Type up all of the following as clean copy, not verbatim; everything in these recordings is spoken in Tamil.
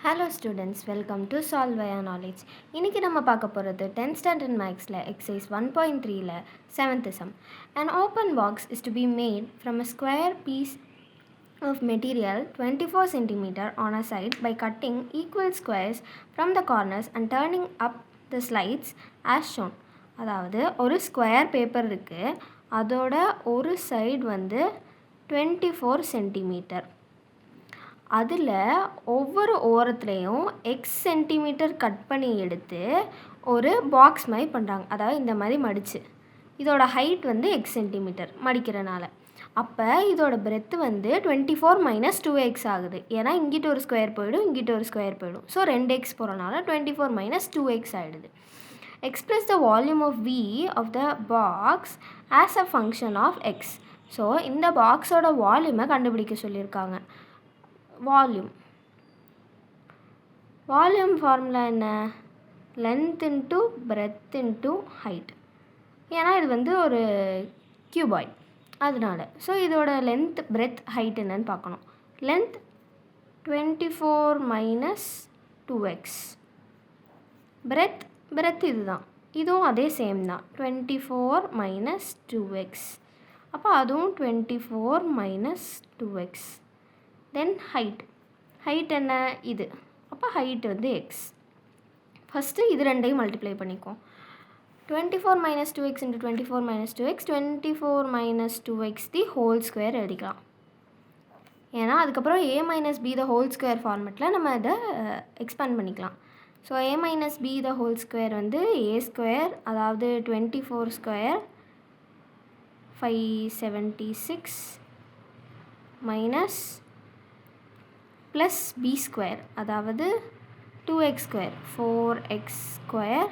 Hello students, welcome to Solve via Knowledge. இன்னைக்கு நம்ம பார்க்க போகிறது 10th standard mathsல exercise 1.3ல 7th sum. An open box is to be made from a square piece of material 24 cm on a side by cutting equal squares from the corners and turning up the slides as shown. அதாவது ஒரு ஸ்கொயர் பேப்பர் இருக்குது, அதோட ஒரு சைடு வந்து 24 சென்டிமீட்டர். அதில் ஒவ்வொரு ஓரத்துலேயும் எக்ஸ் சென்டிமீட்டர் கட் பண்ணி எடுத்து ஒரு பாக்ஸ் மாதிரி பண்ணுறாங்க. அதாவது இந்த மாதிரி மடித்து இதோட ஹைட் வந்து எக்ஸ் சென்டிமீட்டர் மடிக்கிறனால. அப்போ இதோட பிரெத்து வந்து 24 - 2x ஆகுது. ஏன்னா இங்கிட்ட ஒரு ஸ்கொயர் போயிடும், இங்கிட்ட ஒரு ஸ்கொயர் போயிடும். ஸோ 2x போகிறனால 24 - 2x ஆகிடுது. Express the volume of V of the box as a function of x. So இந்த பாக்ஸோட வால்யூமை கண்டுபிடிக்க சொல்லியிருக்காங்க. வால்யூம் ஃபார்முலா என்ன? Length into breadth into height. ஏன்னா இது வந்து ஒரு கியூபாய்ட், அதனால. ஸோ இதோட லென்த் பிரெத் ஹைட் என்னன்னு பார்க்கணும். Length 24 - 2x. பிரெத் இதுதான், இதுவும் அதே சேம் தான், 24 - 2x. அப்போ அதுவும் 24 - 2x. தென் ஹைட் என்ன? இது. அப்போ ஹைட் வந்து எக்ஸ். ஃபஸ்ட்டு இது ரெண்டையும் மல்டிப்ளை பண்ணிக்குவோம். 24 - 2x × 24 - 2x, 24 - 2x the whole square எழுதிக்கலாம். ஏன்னா அதுக்கப்புறம் a - b the whole square ஃபார்மெட்டில் நம்ம இதை எக்ஸ்பேண்ட் பண்ணிக்கலாம். So a - b the whole square வந்து a ஸ்கொயர், அதாவது 24 square 576 minus plus b square, அதாவது 2x square 4x square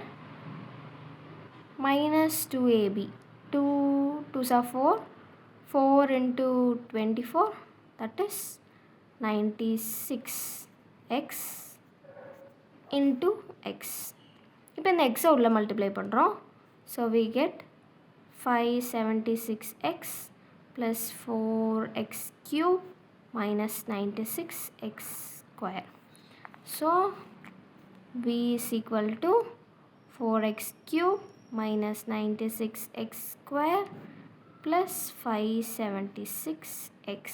minus 2ab, 2 2s are 4, 4 × 24, that is 96x into x. இப்போ இந்த எக்ஸை உள்ள மல்டிப்ளை பண்ணுறோம். So we get 576x plus 4x cube minus 96x square. So V is equal to 4x cube minus 96x square plus 576x.